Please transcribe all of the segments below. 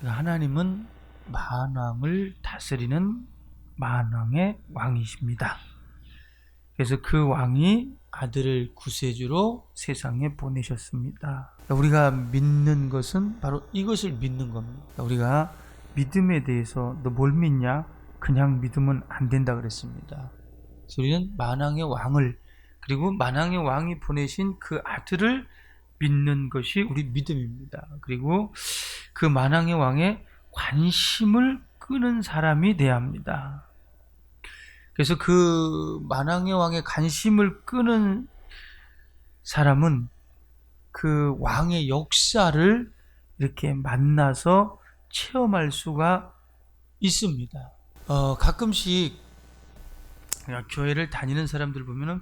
하나님은 만왕을 다스리는 만왕의 왕이십니다. 그래서 그 왕이 아들을 구세주로 세상에 보내셨습니다. 우리가 믿는 것은 바로 이것을 믿는 겁니다. 우리가 믿음에 대해서 너 뭘 믿냐? 그냥 믿으면 안 된다 그랬습니다. 그래서 우리는 만왕의 왕을, 그리고 만왕의 왕이 보내신 그 아들을 믿는 것이 우리 믿음입니다. 그리고 그 만왕의 왕의 관심을 끄는 사람이 돼야 합니다. 그래서 그 만왕의 왕의 관심을 끄는 사람은 그 왕의 역사를 이렇게 만나서 체험할 수가 있습니다. 가끔씩 교회를 다니는 사람들 보면은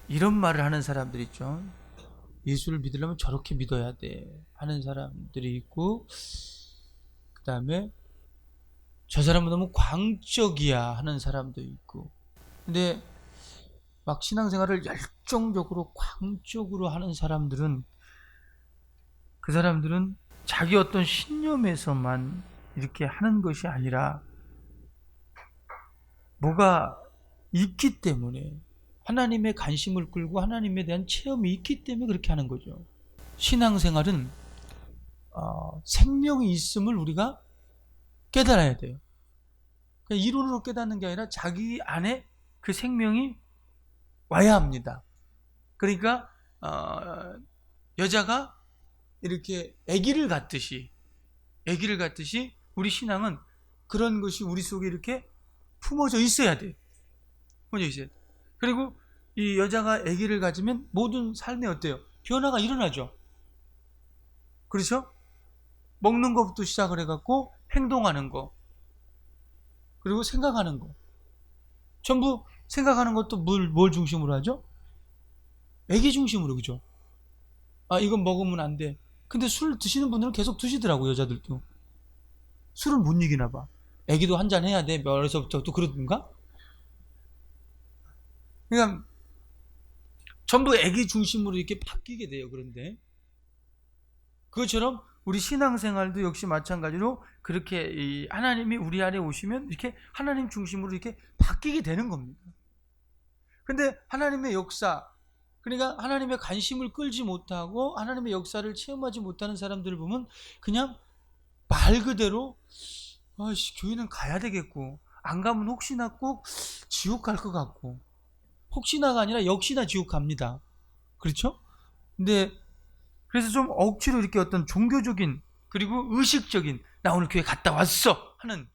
이런 말을 하는 사람들 있죠. 예수를 믿으려면 저렇게 믿어야 돼 하는 사람들이 있고, 그 다음에 저 사람은 너무 광적이야 하는 사람도 있고. 근데 막 신앙생활을 열정적으로 광적으로 하는 사람들은, 그 사람들은 자기 어떤 신념에서만 이렇게 하는 것이 아니라 뭐가 있기 때문에, 하나님의 관심을 끌고 하나님에 대한 체험이 있기 때문에 그렇게 하는 거죠. 신앙생활은 생명이 있음을 우리가 깨달아야 돼요. 그냥 이론으로 깨닫는 게 아니라 자기 안에 그 생명이 와야 합니다. 그러니까 여자가 이렇게 아기를 갖듯이 우리 신앙은 그런 것이 우리 속에 이렇게 품어져 있어야 돼요. 품어져 있어야 돼요. 그리고 이 여자가 아기를 가지면 모든 삶에 어때요? 변화가 일어나죠. 그렇죠? 먹는 것부터 시작을 해갖고 행동하는 거, 그리고 생각하는 거, 전부 생각하는 것도 뭘 중심으로 하죠? 아기 중심으로. 그죠? 이건 먹으면 안 돼. 근데 술 드시는 분들은 계속 드시더라고. 여자들도 술을 못 이기나 봐. 아기도 한잔 해야 돼. 어려서부터 또 그러던가? 그러니까 전부 아기 중심으로 이렇게 바뀌게 돼요. 그런데 그것처럼 우리 신앙생활도 역시 마찬가지로 그렇게 하나님이 우리 안에 오시면 이렇게 하나님 중심으로 이렇게 바뀌게 되는 겁니다. 근데 하나님의 역사, 그러니까 하나님의 관심을 끌지 못하고 하나님의 역사를 체험하지 못하는 사람들을 보면 그냥 말 그대로 교회는 가야 되겠고, 안 가면 혹시나 꼭 지옥 갈 것 같고, 혹시나가 아니라 역시나 지옥 갑니다. 그렇죠? 근데 그래서 좀 억지로 이렇게 어떤 종교적인, 그리고 의식적인, 나 오늘 교회 갔다 왔어 하는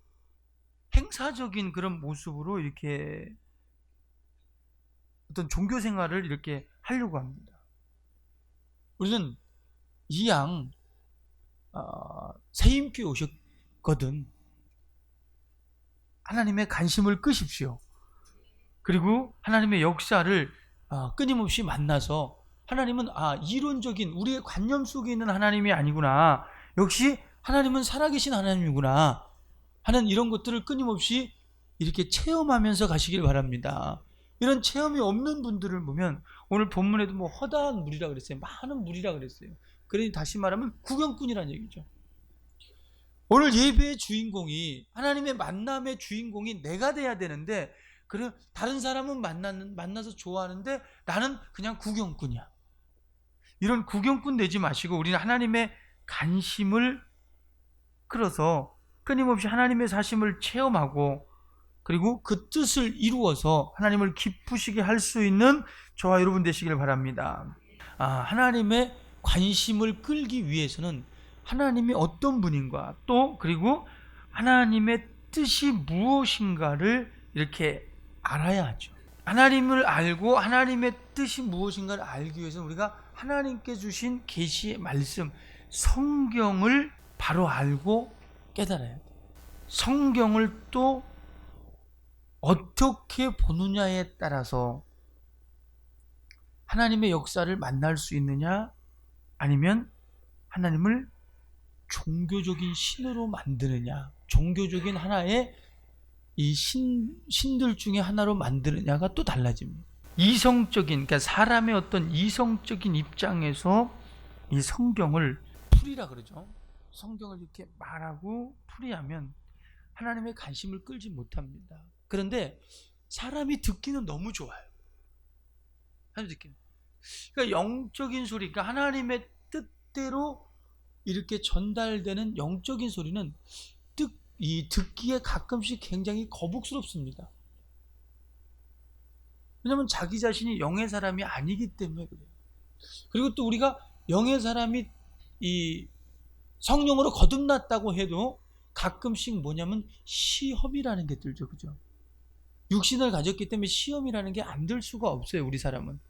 행사적인 그런 모습으로 이렇게 어떤 종교 생활을 이렇게 하려고 합니다. 우리는 이 양 새임교에 오셨거든. 하나님의 관심을 끄십시오. 그리고 하나님의 역사를 끊임없이 만나서, 하나님은 이론적인 우리의 관념 속에 있는 하나님이 아니구나, 역시 하나님은 살아계신 하나님이구나 하는 이런 것들을 끊임없이 이렇게 체험하면서 가시길 바랍니다. 이런 체험이 없는 분들을 보면, 오늘 본문에도 뭐 허다한 무리라 그랬어요. 많은 무리라 그랬어요. 그러니 다시 말하면 구경꾼이라는 얘기죠. 오늘 예배의 주인공이, 하나님의 만남의 주인공이 내가 돼야 되는데, 다른 사람은 만나서 좋아하는데 나는 그냥 구경꾼이야. 이런 구경꾼 되지 마시고 우리는 하나님의 관심을 끌어서 끊임없이 하나님의 사심을 체험하고, 그리고 그 뜻을 이루어서 하나님을 기쁘시게 할 수 있는 저와 여러분 되시길 바랍니다. 하나님의 관심을 끌기 위해서는 하나님이 어떤 분인가, 또 그리고 하나님의 뜻이 무엇인가를 이렇게 알아야 하죠. 하나님을 알고 하나님의 뜻이 무엇인가를 알기 위해서는 우리가 하나님께 주신 계시의 말씀, 성경을 바로 알고 깨달아야 돼요. 성경을 또 어떻게 보느냐에 따라서 하나님의 역사를 만날 수 있느냐, 아니면 하나님을 종교적인 신으로 만드느냐, 종교적인 하나의 이 신들 중에 하나로 만드느냐가 또 달라집니다. 이성적인, 그러니까 사람의 어떤 이성적인 입장에서 이 성경을 풀이라 그러죠. 성경을 이렇게 말하고 풀이하면 하나님의 관심을 끌지 못합니다. 그런데 사람이 듣기는 너무 좋아요. 사람이 듣기는. 그러니까 영적인 소리, 그러니까 하나님의 뜻대로 이렇게 전달되는 영적인 소리는 듣기에 가끔씩 굉장히 거북스럽습니다. 왜냐하면 자기 자신이 영의 사람이 아니기 때문에 그래요. 그리고 또 우리가 영의 사람이 이 성령으로 거듭났다고 해도 가끔씩 뭐냐면 시험이라는 게 들죠. 그죠? 육신을 가졌기 때문에 시험이라는 게 안 들 수가 없어요. 우리 사람은.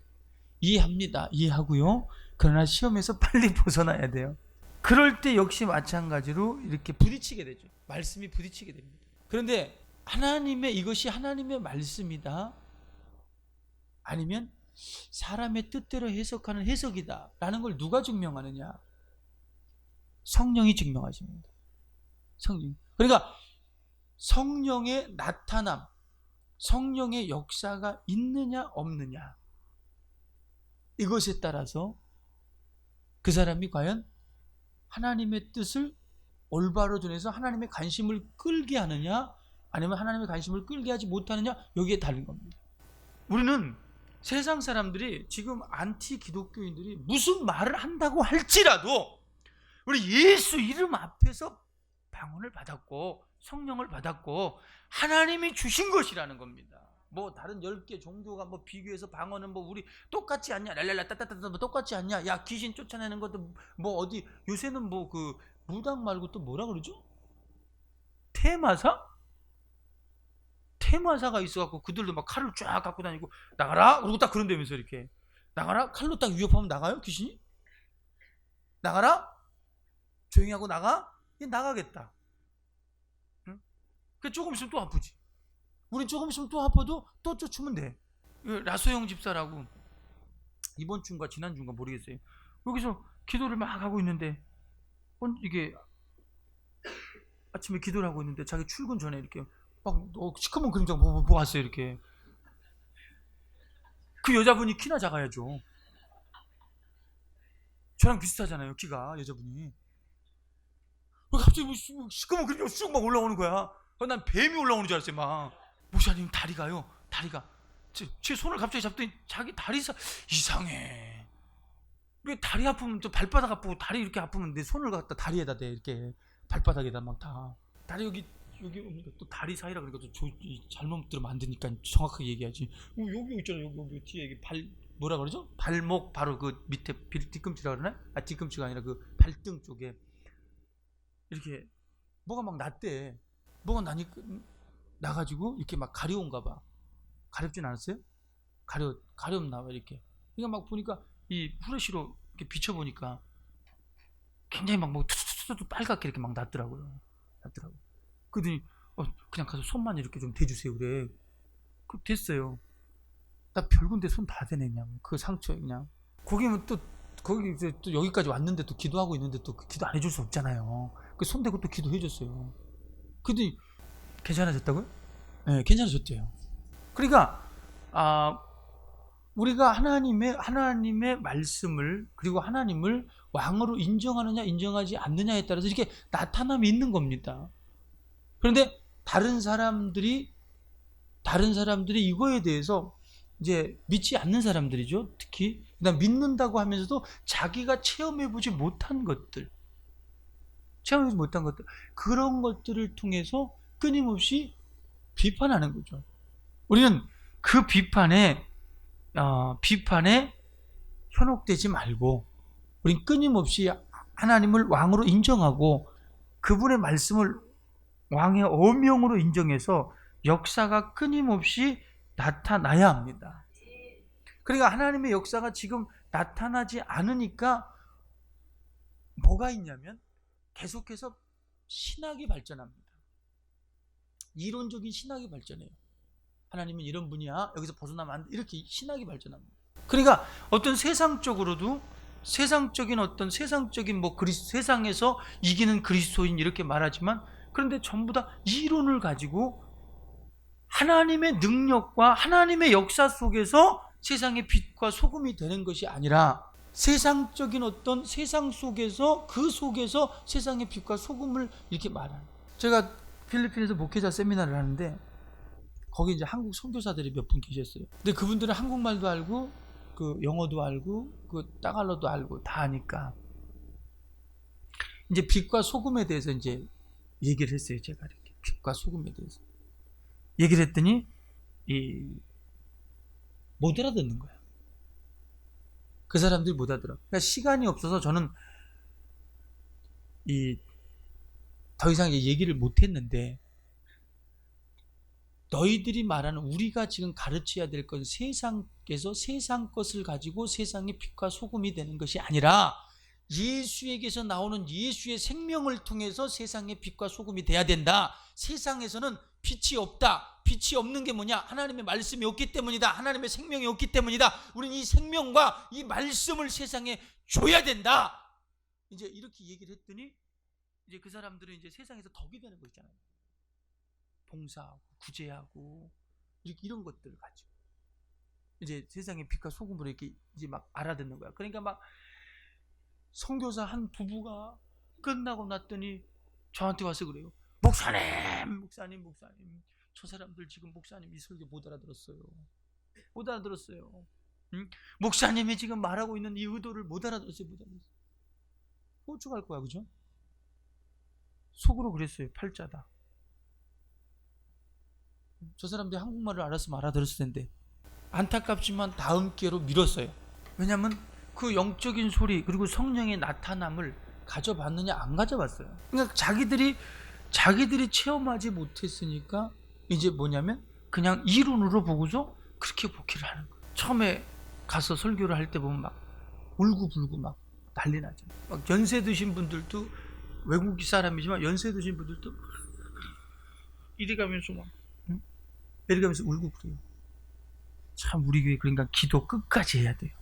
이해합니다. 이해하고요. 그러나 시험에서 빨리 벗어나야 돼요. 그럴 때 역시 마찬가지로 이렇게 부딪히게 되죠. 말씀이 부딪히게 됩니다. 그런데 이것이 하나님의 말씀이다, 아니면 사람의 뜻대로 해석하는 해석이다 라는 걸 누가 증명하느냐? 성령이 증명하십니다. 성령. 그러니까 성령의 나타남, 성령의 역사가 있느냐 없느냐, 이것에 따라서 그 사람이 과연 하나님의 뜻을 올바로 전해서 하나님의 관심을 끌게 하느냐, 아니면 하나님의 관심을 끌게 하지 못하느냐, 여기에 달린 겁니다. 우리는 세상 사람들이, 지금 안티 기독교인들이 무슨 말을 한다고 할지라도 우리 예수 이름 앞에서 방언을 받았고 성령을 받았고 하나님이 주신 것이라는 겁니다. 뭐 다른 10개 종교가 뭐 비교해서 방언은 뭐 우리 똑같지 않냐, 랄랄라 따따따따 뭐 똑같지 않냐, 야 귀신 쫓아내는 것도 뭐 어디 요새는 뭐 그 무당 말고 또 뭐라 그러죠? 테마사가 있어갖고 그들도 막 칼을 쫙 갖고 다니고 나가라 그러고 딱 그런다면서, 이렇게 나가라, 칼로 딱 위협하면 나가요 귀신이? 나가라, 조용히 하고 나가? 얘 나가겠다. 응? 그 조금 있으면 또 아프지. 우린 조금 있으면 또 아파도 또 쫓으면 돼. 라소영 집사라고 이번 주인가 지난 주인가 모르겠어요. 여기서 기도를 막 하고 있는데 이게 아침에 기도를 하고 있는데 자기 출근 전에 이렇게 막 시커먼 그림자 보았어요. 이렇게. 그 여자분이 키나 작아야죠. 저랑 비슷하잖아요, 키가. 여자분이. 갑자기 뭐 시커먼 그림자가 쑥 막 올라오는 거야. 난 뱀이 올라오는 줄 알았어요. 막 목사님 다리가요, 다리가 제 손을 갑자기 잡더니 자기 다리 이상해. 왜 다리 아프면 또 발바닥 아프고 다리 이렇게 아프면 내 손을 갖다 다리에다 대, 이렇게 발바닥에다 막 다. 다리 여기 또 다리 사이라 그러니까 또 잘못 들으면 안 되니까 정확하게 얘기하지. 여기 있잖아요. 여기 뒤에 뭐라 그러죠? 발목 바로 그 밑에 뒤꿈치라 그러나? 뒤꿈치가 아니라 그 발등 쪽에 이렇게 뭐가 막 났대. 뭐가 나가지고 이렇게 막 가려운가 봐. 가렵진 않았어요? 가렵나 봐, 이렇게. 그러니까 막 보니까 이 후레쉬로 이렇게 비춰보니까 굉장히 막 뭐 투투투투 빨갛게 이렇게 막 났더라고요. 그러더니 그냥 가서 손만 이렇게 좀 대주세요 그래. 그 됐어요. 나 별군데 손 다 대네 그냥. 그 상처 그냥. 거기면 또 거기 이제 또 여기까지 왔는데 또 기도하고 있는데 또 기도 안 해줄 수 없잖아요. 그 손 대고 또 기도해줬어요. 그러더니 괜찮아졌다고요? 네, 괜찮아졌대요. 그러니까 우리가 하나님의 말씀을, 그리고 하나님을 왕으로 인정하느냐 인정하지 않느냐에 따라서 이렇게 나타남이 있는 겁니다. 그런데 다른 사람들이 이거에 대해서 이제 믿지 않는 사람들이죠. 특히 그다음 믿는다고 하면서도 자기가 체험해보지 못한 것들, 그런 것들을 통해서 끊임없이 비판하는 거죠. 우리는 그 비판에 현혹되지 말고, 우린 끊임없이 하나님을 왕으로 인정하고 그분의 말씀을 왕의 어명으로 인정해서 역사가 끊임없이 나타나야 합니다. 그러니까 하나님의 역사가 지금 나타나지 않으니까 뭐가 있냐면 계속해서 신학이 발전합니다. 이론적인 신학이 발전해요. 하나님은 이런 분이야, 여기서 벗어나면 안 돼, 이렇게 신학이 발전합니다. 그러니까 어떤 세상적인 세상에서 이기는 그리스도인 이렇게 말하지만, 그런데 전부 다 이론을 가지고 하나님의 능력과 하나님의 역사 속에서 세상의 빛과 소금이 되는 것이 아니라 세상적인 어떤 세상 속에서 그 속에서 세상의 빛과 소금을 이렇게 말하는. 제가 필리핀에서 목회자 세미나를 하는데 거기 이제 한국 선교사들이 몇 분 계셨어요. 근데 그분들은 한국말도 알고 그 영어도 알고 그 따갈로도 알고 다 아니까 이제 빛과 소금에 대해서 이제 얘기를 했어요. 제가 이렇게 빛과 소금에 대해서 얘기를 했더니 못 알아듣는 거야. 그 사람들이 못 알아들어. 그러니까 시간이 없어서 저는 더 이상 얘기를 못 했는데, 너희들이 말하는 우리가 지금 가르쳐야 될 건 세상에서 세상 것을 가지고 세상의 빛과 소금이 되는 것이 아니라 예수에게서 나오는 예수의 생명을 통해서 세상의 빛과 소금이 돼야 된다. 세상에서는 빛이 없다. 빛이 없는 게 뭐냐? 하나님의 말씀이 없기 때문이다. 하나님의 생명이 없기 때문이다. 우리는 이 생명과 이 말씀을 세상에 줘야 된다. 이제 이렇게 얘기를 했더니 이제 그 사람들은 이제 세상에서 덕이 되는 거 있잖아요. 봉사하고 구제하고 이런 것들을 가지고 이제 세상의 빛과 소금으로 이렇게 이제 막 알아듣는 거야. 그러니까 막 선교사 한 부부가 끝나고 났더니 저한테 와서 그래요. 목사님, 저 사람들 지금 목사님 이 설교 못 알아들었어요. 못 알아들었어요. 응? 목사님이 지금 말하고 있는 이 의도를 못 알아들었어요. 어쩌갈 거야, 그죠? 속으로 그랬어요. 팔자다. 저 사람들이 한국말을 알았으면 알아들었을 텐데 안타깝지만 다음 기회로 미뤘어요. 왜냐하면 그 영적인 소리 그리고 성령의 나타남을 가져봤느냐 안 가져봤어요. 그러니까 자기들이 체험하지 못했으니까 이제 뭐냐면 그냥 이론으로 보고서 그렇게 목회를 하는 거예요. 처음에 가서 설교를 할 때 보면 막 울고불고 막 난리 나죠. 막 연세 드신 분들도 외국 사람이지만 연세 드신 분들도 이리 가면서 막 이리 가면서 울고 그래요. 참 우리 교회 그러니까 기도 끝까지 해야 돼요.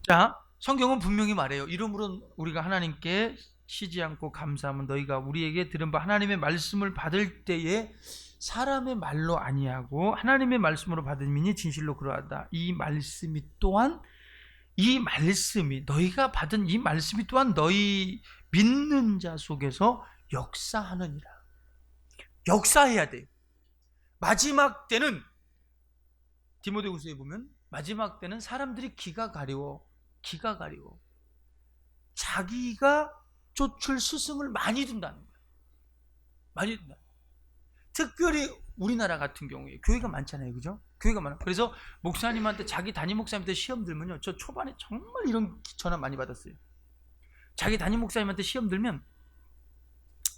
자, 성경은 분명히 말해요. 이러므로 우리가 하나님께 쉬지 않고 감사하면 너희가 우리에게 들은 바 하나님의 말씀을 받을 때에 사람의 말로 아니하고 하나님의 말씀으로 받음이니 진실로 그러하다. 이 말씀이 너희가 받은 이 말씀이 또한 너희 믿는 자 속에서 역사하느니라. 역사해야 돼요. 마지막 때는 디모데후서에 보면 마지막 때는 사람들이 기가 가리워 자기가 쫓을 스승을 많이 둔다는 거예요. 많이 둔다. 특별히 우리나라 같은 경우에 교회가 많잖아요, 그죠? 교회가 많아. 그래서 목사님한테 자기 담임 목사님한테 시험 들면요, 저 초반에 정말 이런 전화 많이 받았어요. 자기 담임 목사님한테 시험 들면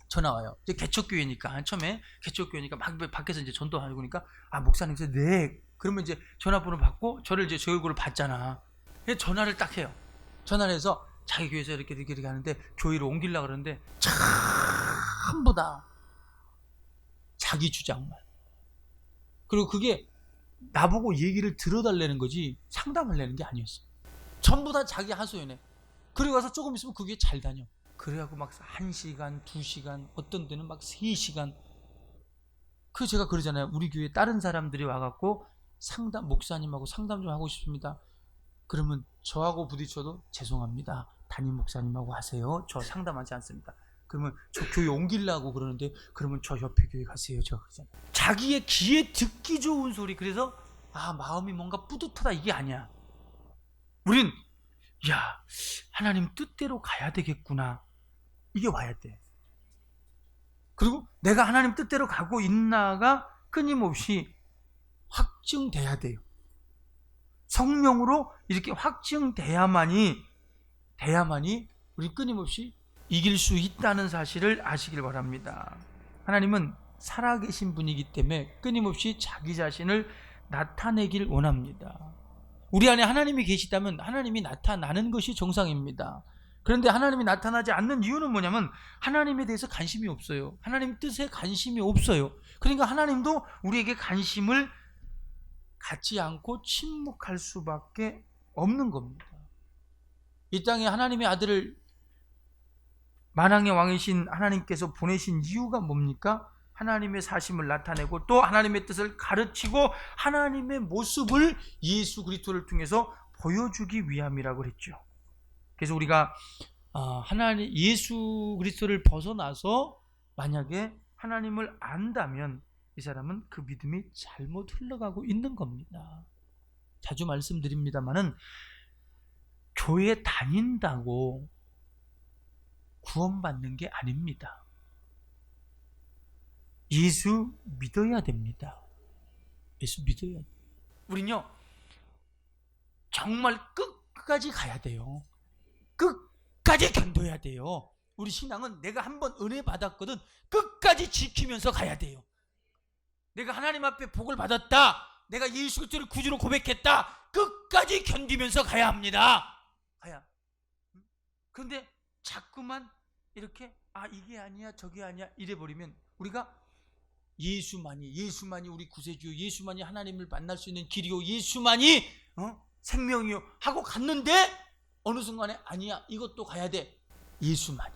전화 와요. 이제 개척교회니까 처음에 개척교회니까 막 밖에서 이제 전도하고 그러니까 목사님 네. 그러면 이제 전화번호 받고 저를 이제 제 얼굴을 봤잖아. 전화를 딱 해요. 전화를 해서 자기 교회에서 이렇게 하는데 교회로 옮기려고 그러는데 전부 다 자기 주장만. 그리고 그게 나보고 얘기를 들어달라는 거지 상담하려는 게 아니었어. 전부 다 자기 하소연해. 그리고 와서 조금 있으면 그게 잘 다녀. 그래갖고 막 1시간, 2시간, 어떤 데는 막 3시간. 제가 그러잖아요. 우리 교회 다른 사람들이 와갖고 목사님하고 상담 좀 하고 싶습니다. 그러면 저하고 부딪혀도 죄송합니다. 담임 목사님하고 하세요. 저 상담하지 않습니다. 그러면 저 교회 옮기려고 그러는데 그러면 저 옆에 교회 가세요. 저 그러잖아요. 자기의 귀에 듣기 좋은 소리. 그래서 마음이 뭔가 뿌듯하다 이게 아니야. 우린 하나님 뜻대로 가야 되겠구나. 이게 와야 돼. 그리고 내가 하나님 뜻대로 가고 있나가 끊임없이 확증돼야 돼요. 성령으로 이렇게 확증돼야만이 우리 끊임없이 이길 수 있다는 사실을 아시길 바랍니다. 하나님은 살아계신 분이기 때문에 끊임없이 자기 자신을 나타내길 원합니다. 우리 안에 하나님이 계시다면 하나님이 나타나는 것이 정상입니다. 그런데 하나님이 나타나지 않는 이유는 뭐냐면 하나님에 대해서 관심이 없어요. 하나님 뜻에 관심이 없어요. 그러니까 하나님도 우리에게 관심을 갖지 않고 침묵할 수밖에 없는 겁니다. 이 땅에 하나님의 아들을 만왕의 왕이신 하나님께서 보내신 이유가 뭡니까? 하나님의 사심을 나타내고 또 하나님의 뜻을 가르치고 하나님의 모습을 예수 그리스도를 통해서 보여주기 위함이라고 그랬죠. 그래서 우리가 하나님 예수 그리스도를 벗어나서 만약에 하나님을 안다면 이 사람은 그 믿음이 잘못 흘러가고 있는 겁니다. 자주 말씀드립니다마는 교회 다닌다고 구원받는 게 아닙니다. 예수 믿어야 됩니다. 예수 믿어야 돼요. 우린요 정말 끝까지 가야 돼요. 끝까지 견뎌야 돼요. 우리 신앙은 내가 한번 은혜 받았거든 끝까지 지키면서 가야 돼요. 내가 하나님 앞에 복을 받았다, 내가 예수 그리스도를 구주로 고백했다, 끝까지 견디면서 가야 합니다. 가야. 그런데 자꾸만 이렇게 이게 아니야 저게 아니야 이래버리면 우리가 예수만이 우리 구세주요, 예수만이 하나님을 만날 수 있는 길이요, 예수만이 생명이요 하고 갔는데 어느 순간에 아니야 이것도 가야 돼. 예수만이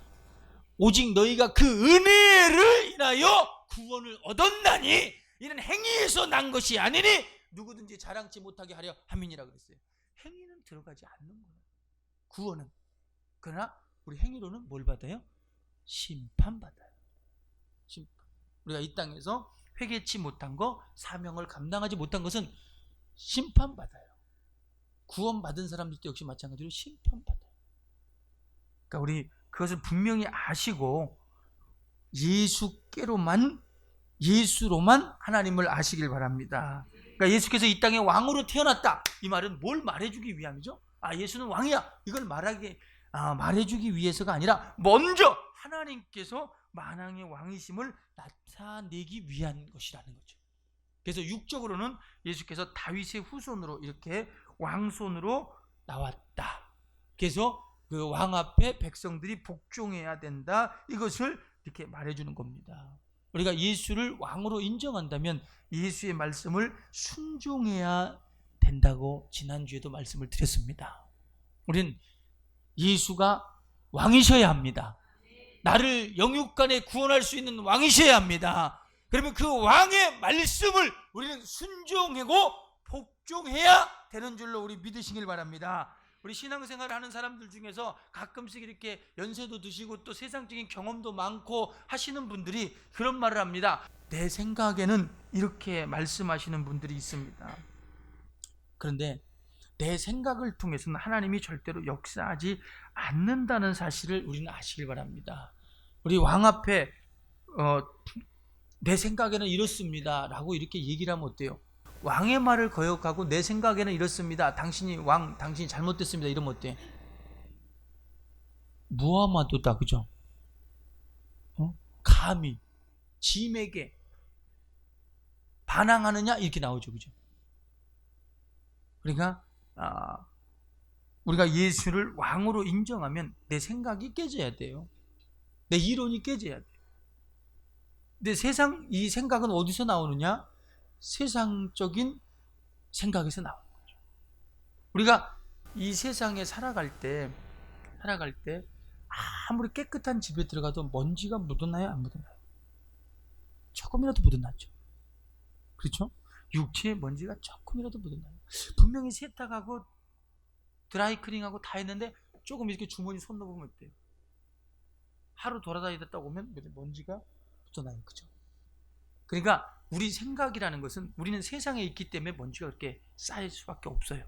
오직 너희가 그 은혜를 인하여 구원을 얻었나니 이는 행위에서 난 것이 아니니 누구든지 자랑치 못하게 하려 함이니라 그랬어요. 행위는 들어가지 않는 거예요, 구원은. 그러나 우리 행위로는 뭘 받아요? 심판받아요. 심판. 우리가 이 땅에서 회개치 못한 거, 사명을 감당하지 못한 것은 심판받아요. 구원받은 사람들도 역시 마찬가지로 심판받아요. 그러니까 우리 그것을 분명히 아시고 예수로만 하나님을 아시길 바랍니다. 그러니까 예수께서 이 땅에 왕으로 태어났다, 이 말은 뭘 말해주기 위함이죠? 예수는 왕이야, 이걸 말해주기 위해서가 아니라 먼저 하나님께서 만왕의 왕이심을 나타내기 위한 것이라는 거죠. 그래서 육적으로는 예수께서 다윗의 후손으로 이렇게 왕손으로 나왔다. 그래서 그 왕 앞에 백성들이 복종해야 된다, 이것을 이렇게 말해주는 겁니다. 우리가 예수를 왕으로 인정한다면 예수의 말씀을 순종해야 된다고 지난주에도 말씀을 드렸습니다. 우리는 예수가 왕이셔야 합니다. 나를 영육간에 구원할 수 있는 왕이셔야 합니다. 그러면 그 왕의 말씀을 우리는 순종하고 복종해야 되는 줄로 우리 믿으시길 바랍니다. 우리 신앙생활을 하는 사람들 중에서 가끔씩 이렇게 연세도 드시고 또 세상적인 경험도 많고 하시는 분들이 그런 말을 합니다. 내 생각에는 이렇게 말씀하시는 분들이 있습니다. 그런데 내 생각을 통해서는 하나님이 절대로 역사하지 않는다는 사실을 우리는 아시길 바랍니다. 우리 왕 앞에 내 생각에는 이렇습니다 라고 이렇게 얘기를 하면 어때요? 왕의 말을 거역하고 내 생각에는 이렇습니다, 당신이 잘못됐습니다 이러면 어때? 무함하도다, 그죠? 감히 짐에게 반항하느냐 이렇게 나오죠, 그죠? 그러니까 우리가 예수를 왕으로 인정하면 내 생각이 깨져야 돼요. 내 이론이 깨져야 돼요. 근데 이 생각은 어디서 나오느냐? 세상적인 생각에서 나오는 거죠. 우리가 이 세상에 살아갈 때 아무리 깨끗한 집에 들어가도 먼지가 묻어나요, 안 묻어나요? 조금이라도 묻어나죠. 그렇죠? 육체에 먼지가 조금이라도 묻어나요. 분명히 세탁하고 드라이클닝하고 다 했는데 조금 이렇게 주머니 손 넣어보면 어때요? 하루 돌아다니다 오면 먼지가 묻어나요, 그죠? 그러니까 우리 생각이라는 것은 우리는 세상에 있기 때문에 먼지가 그렇게 쌓일 수밖에 없어요.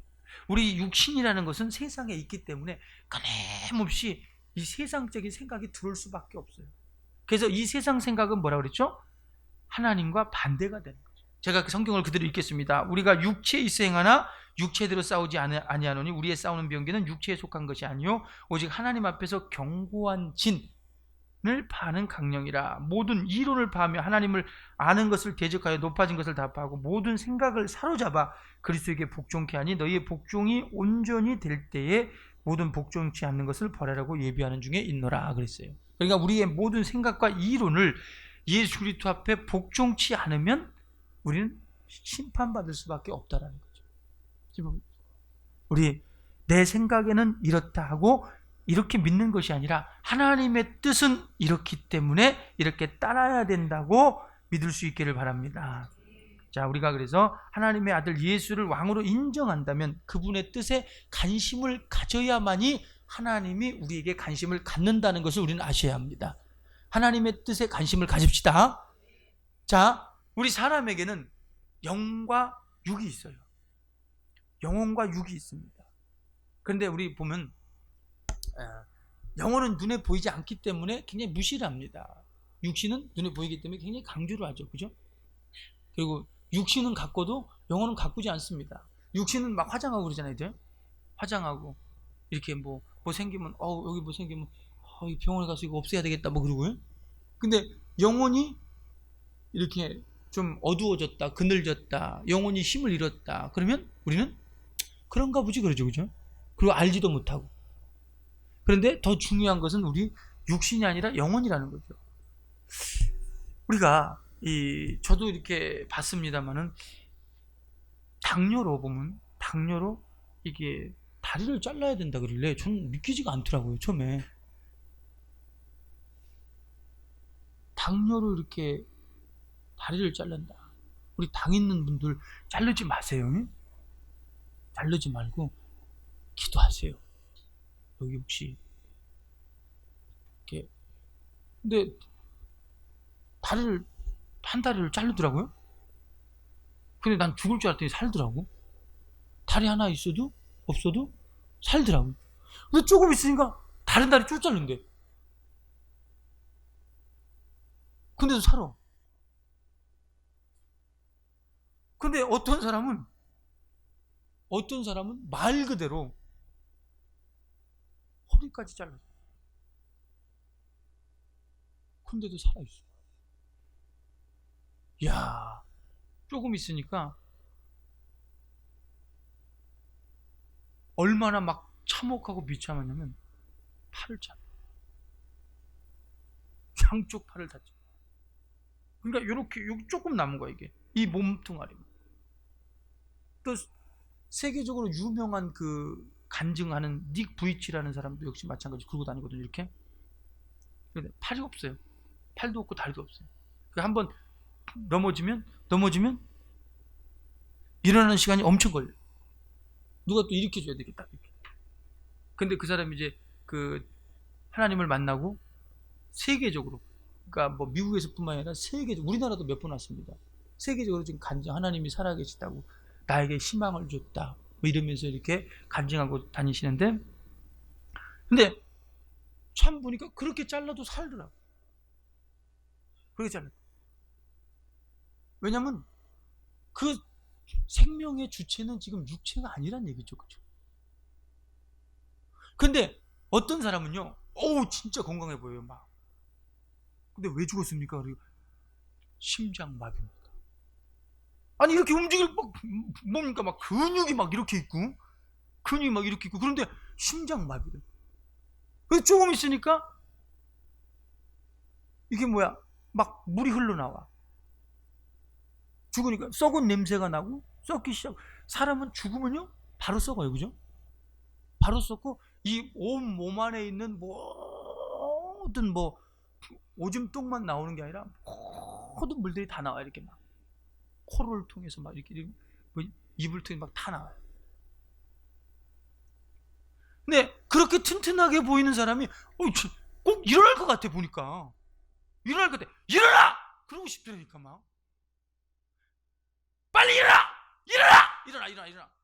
우리 육신이라는 것은 세상에 있기 때문에 끊임없이 이 세상적인 생각이 들어올 수밖에 없어요. 그래서 이 세상 생각은 뭐라고 그랬죠? 하나님과 반대가 되는 거죠. 제가 그 성경을 그대로 읽겠습니다. 우리가 육체에 있어 행하나 육체대로 싸우지 아니하노니 우리의 싸우는 병기는 육체에 속한 것이 아니요 오직 하나님 앞에서 견고한 진을 파는 강령이라. 모든 이론을 파하며 하나님을 아는 것을 대적하여 높아진 것을 다 파하고 모든 생각을 사로잡아 그리스도에게 복종케 하니 너희의 복종이 온전히 될 때에 모든 복종치 않는 것을 버리라고 예비하는 중에 있노라 그랬어요. 그러니까 우리의 모든 생각과 이론을 예수 그리스도 앞에 복종치 않으면 우리는 심판받을 수밖에 없다라는 거죠. 우리 내 생각에는 이렇다 하고 이렇게 믿는 것이 아니라 하나님의 뜻은 이렇기 때문에 이렇게 따라야 된다고 믿을 수 있기를 바랍니다. 자, 우리가 그래서 하나님의 아들 예수를 왕으로 인정한다면 그분의 뜻에 관심을 가져야만이 하나님이 우리에게 관심을 갖는다는 것을 우리는 아셔야 합니다. 하나님의 뜻에 관심을 가집시다. 자, 우리 사람에게는 영과 육이 있어요. 영혼과 육이 있습니다. 그런데 우리 보면 영혼은 눈에 보이지 않기 때문에 굉장히 무시를 합니다. 육신은 눈에 보이기 때문에 굉장히 강조를 하죠. 그죠? 그리고 육신은 가꿔도 영혼은 가꾸지 않습니다. 육신은 막 화장하고 그러잖아요. 이제 화장하고 이렇게 뭐 생기면 여기 뭐 생기면 이 병원에 가서 이거 없애야 되겠다 뭐 그러고요. 근데 영혼이 이렇게 좀 어두워졌다, 그늘졌다, 영혼이 힘을 잃었다. 그러면 우리는 그런가 보지 그러죠. 그죠? 그리고 알지도 못하고. 그런데 더 중요한 것은 우리 육신이 아니라 영혼이라는 거죠. 우리가 저도 이렇게 봤습니다만은 당뇨로 이게 다리를 잘라야 된다 그러길래 저는 믿기지가 않더라고요. 처음에 당뇨로 이렇게 다리를 자른다. 우리 당 있는 분들 자르지 마세요. 자르지 말고 기도하세요. 여기 혹시 이렇게 근데 한 다리를 자르더라고요. 근데 난 죽을 줄 알았더니 살더라고. 다리 하나 있어도 없어도 살더라고. 근데 조금 있으니까 다른 다리 쭉 자른대. 근데도 살아. 근데 어떤 사람은 말 그대로 허리까지 잘랐어. 근데도 살아있어. 이야, 조금 있으니까 얼마나 막 참혹하고 비참하냐면 팔을 잘라. 양쪽 팔을 다 잘라. 그러니까 이렇게 조금 남은 거야 이게. 이 몸뚱아리만. 또 세계적으로 유명한 그 간증하는 닉 부이치라는 사람도 역시 마찬가지 그러고 다니거든요. 이렇게. 근데 팔이 없어요. 팔도 없고 다리도 없어요. 한번 넘어지면 일어나는 시간이 엄청 걸려요. 누가 또 일으켜줘야 되겠다. 이렇게. 근데 그 사람이 이제 그 하나님을 만나고 세계적으로, 그러니까 뭐 미국에서뿐만 아니라 세계적으로, 우리나라도 몇 번 왔습니다. 세계적으로 지금 간증, 하나님이 살아계시다고, 나에게 희망을 줬다, 뭐 이러면서 이렇게 간증하고 다니시는데, 근데 참 보니까 그렇게 잘라도 살더라고. 그렇게 잘라. 왜냐면 그 생명의 주체는 지금 육체가 아니란 얘기죠. 그죠? 근데 어떤 사람은요, 진짜 건강해 보여요, 막. 근데 왜 죽었습니까? 심장마비입니다. 아니, 이렇게 움직일, 뭡니까? 막 근육이 막 이렇게 있고, 그런데 심장마비를. 그래서 조금 있으니까, 이게 뭐야? 막 물이 흘러나와. 죽으니까 썩은 냄새가 나고, 썩기 시작. 사람은 죽으면요, 바로 썩어요. 그죠? 바로 썩고, 이 온 몸 안에 있는 모든 오줌똥만 나오는 게 아니라 모든 물들이 다 나와요. 이렇게 막 코를 통해서 막 이렇게 입을 통해 막 다 나와요. 근데 그렇게 튼튼하게 보이는 사람이 꼭 일어날 것 같아. 보니까 일어날 것 같아. 일어나! 그러고 싶더라니까. 막 빨리 일어나!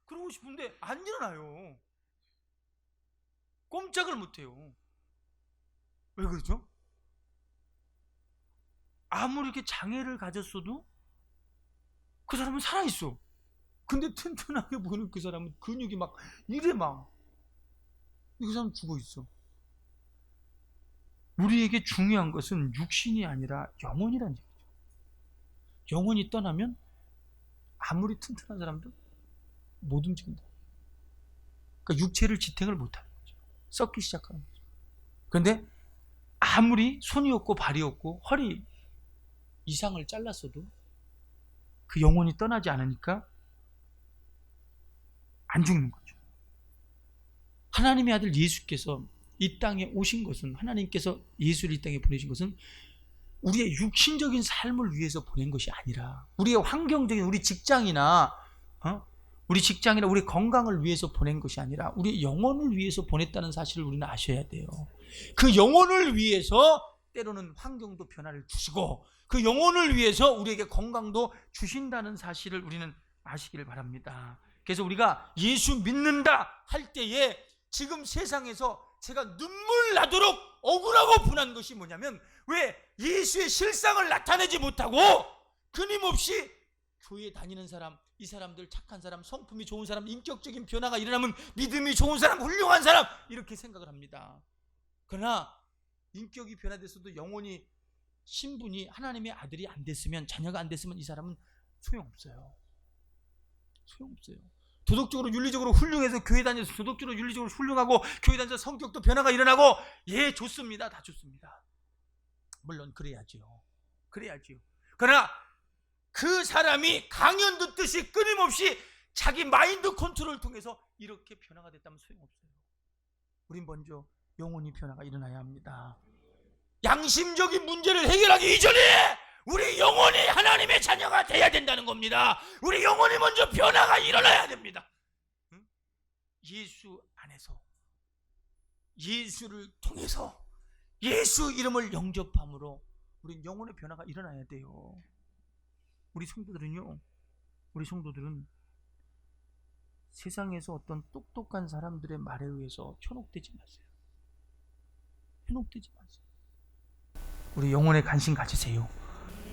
그러고 싶은데 안 일어나요. 꼼짝을 못해요. 왜 그러죠? 아무리 이렇게 장애를 가졌어도 그 사람은 살아있어. 근데 튼튼하게 보이는 그 사람은 근육이 막 이래 막. 그 사람 죽어있어. 우리에게 중요한 것은 육신이 아니라 영혼이라는 얘기죠. 영혼이 떠나면 아무리 튼튼한 사람도 못 움직인다. 그러니까 육체를 지탱을 못하는 거죠. 썩기 시작하는 거죠. 그런데 아무리 손이 없고 발이 없고 허리 이상을 잘랐어도 그 영혼이 떠나지 않으니까 안 죽는 거죠. 하나님의 아들 예수께서 이 땅에 오신 것은, 하나님께서 예수를 이 땅에 보내신 것은 우리의 육신적인 삶을 위해서 보낸 것이 아니라 우리의 환경적인 우리 직장이나 우리 건강을 위해서 보낸 것이 아니라 우리 영혼을 위해서 보냈다는 사실을 우리는 아셔야 돼요. 그 영혼을 위해서 때로는 환경도 변화를 주시고 그 영혼을 위해서 우리에게 건강도 주신다는 사실을 우리는 아시기를 바랍니다. 그래서 우리가 예수 믿는다 할 때에 지금 세상에서 제가 눈물 나도록 억울하고 분한 것이 뭐냐면 왜 예수의 실상을 나타내지 못하고 끊임없이 교회에 다니는 사람, 이 사람들 착한 사람, 성품이 좋은 사람, 인격적인 변화가 일어나면 믿음이 좋은 사람, 훌륭한 사람 이렇게 생각을 합니다. 그러나 인격이 변화됐어도 영혼이 신분이 하나님의 아들이 안 됐으면, 자녀가 안 됐으면 이 사람은 소용없어요. 소용없어요. 도덕적으로 윤리적으로 훌륭해서 교회 다녀서 도덕적으로 윤리적으로 훌륭하고 교회 다녀서 성격도 변화가 일어나고 예 좋습니다. 다 좋습니다. 물론 그래야지요. 그러나 그 사람이 강연 듣듯이 끊임없이 자기 마인드 컨트롤을 통해서 이렇게 변화가 됐다면 소용없어요. 우린 먼저 영혼이 변화가 일어나야 합니다. 양심적인 문제를 해결하기 이전에 우리 영혼이 하나님의 자녀가 돼야 된다는 겁니다. 우리 영혼이 먼저 변화가 일어나야 됩니다. 예수 안에서, 예수를 통해서 예수 이름을 영접함으로 우리 영혼의 변화가 일어나야 돼요. 우리 성도들은 세상에서 어떤 똑똑한 사람들의 말에 의해서 현혹되지 마세요. 우리 영혼에 관심 가지세요.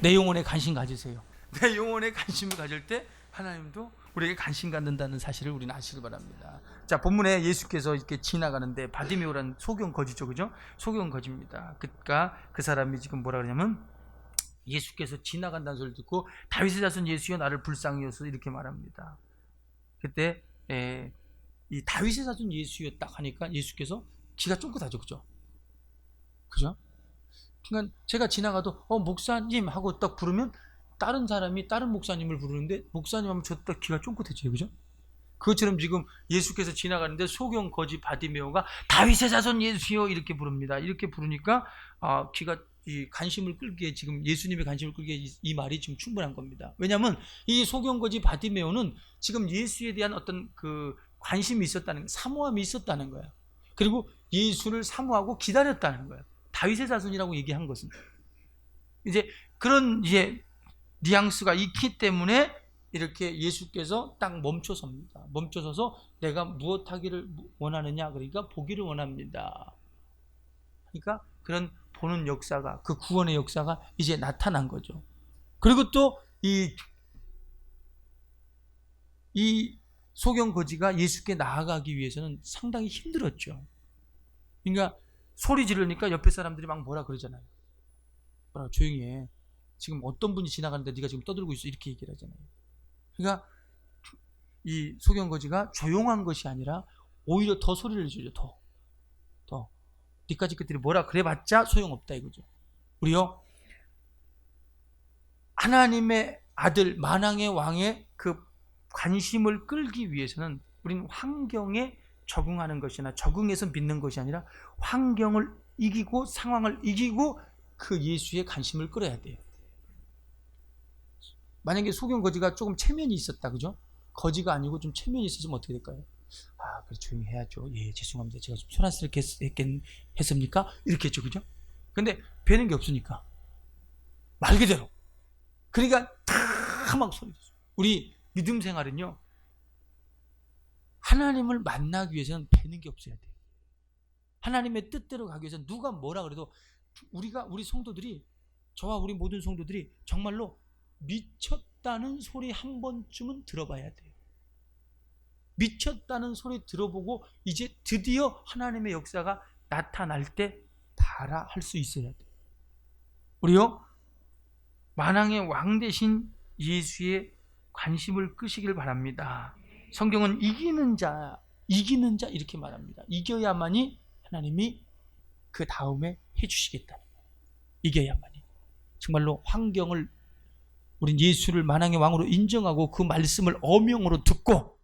내 영혼에 관심 가지세요. 내 영혼에 관심을 가질 때 하나님도 우리에게 관심 갖는다는 사실을 우리는 아시길 바랍니다. 자, 본문에 예수께서 이렇게 지나가는데 바디메오라는 소경 거지죠, 그죠? 소경 거지입니다. 그러니까 그 사람이 지금 뭐라 그러냐면 예수께서 지나간다는 소리를 듣고 다윗의 자손 예수여 나를 불쌍히 여서 이렇게 말합니다. 그때 이 다윗의 자손 예수여 딱 하니까 예수께서 기가 쫑긋하죠, 그죠? 그러니까 제가 지나가도 목사님 하고 딱 부르면 다른 사람이 다른 목사님을 부르는데 목사님 하면 저 딱 기가 쫑긋해져요, 그죠? 그것처럼 지금 예수께서 지나가는데 소경 거지 바디메오가 다윗의 자손 예수여 이렇게 부릅니다. 이렇게 부르니까 기가 이 관심을 끌기에 지금 예수님의 관심을 끌기에 이 말이 지금 충분한 겁니다. 왜냐하면 이 소경 거지 바디메오는 지금 예수에 대한 어떤 그 관심이 있었다는, 사모함이 있었다는 거예요. 그리고 예수를 사모하고 기다렸다는 거예요. 다윗의 자손이라고 얘기한 것은 이제 그런 뉘앙스가 있기 때문에 이렇게 예수께서 딱 멈춰섭니다. 멈춰서서 내가 무엇 하기를 원하느냐, 그러니까 보기를 원합니다. 그러니까 그런 보는 역사가, 그 구원의 역사가 이제 나타난 거죠. 그리고 또 이 소경 거지가 예수께 나아가기 위해서는 상당히 힘들었죠. 그러니까 소리 지르니까 옆에 사람들이 막 뭐라 그러잖아요. 뭐라 조용히 해. 지금 어떤 분이 지나가는데 네가 지금 떠들고 있어. 이렇게 얘기를 하잖아요. 그러니까 이 소경 거지가 조용한 것이 아니라 오히려 더 소리를 지르죠. 더. 니까지 것들이 뭐라 그래봤자 소용없다 이거죠. 우리요, 하나님의 아들 만왕의 왕의 그 관심을 끌기 위해서는 우리는 환경에 적응하는 것이나 적응해서 믿는 것이 아니라 환경을 이기고 상황을 이기고 그 예수의 관심을 끌어야 돼요. 만약에 소경 거지가 조금 체면이 있었다, 그죠? 거지가 아니고 좀 체면이 있었으면 어떻게 될까요? 그래 조용히 해야죠. 예, 죄송합니다. 제가 좀 소란스럽게 했습니까? 이렇게 했죠, 그죠? 근데 배는 게 없으니까 말 그대로. 그러니까 다 막 소리 졌어요. 우리 믿음 생활은요, 하나님을 만나기 위해서는 배는 게 없어야 돼요. 하나님의 뜻대로 가기 위해서는 누가 뭐라 그래도 우리 성도들이, 저와 우리 모든 성도들이 정말로 미쳤다는 소리 한 번쯤은 들어봐야 돼요. 미쳤다는 소리 들어보고 이제 드디어 하나님의 역사가 나타날 때 봐라 할 수 있어야 돼요. 우리요, 만왕의 왕 대신 예수의 관심을 끄시길 바랍니다. 성경은 이기는 자 이렇게 말합니다. 이겨야만이 하나님이 그 다음에 해주시겠다는 거예요. 이겨야만이. 정말로 환경을, 우린 예수를 만왕의 왕으로 인정하고 그 말씀을 어명으로 듣고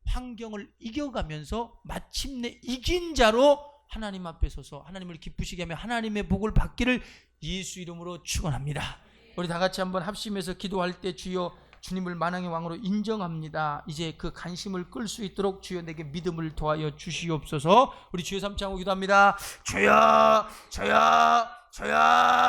환경을 이겨가면서 마침내 이긴 자로 하나님 앞에 서서 하나님을 기쁘시게 하며 하나님의 복을 받기를 예수 이름으로 축원합니다. 우리 다 같이 한번 합심해서 기도할 때 주여 주님을 만왕의 왕으로 인정합니다. 이제 그 간심을 끌 수 있도록 주여 내게 믿음을 더하여 주시옵소서. 우리 주여 삼창하고 기도합니다. 주여 주여 주여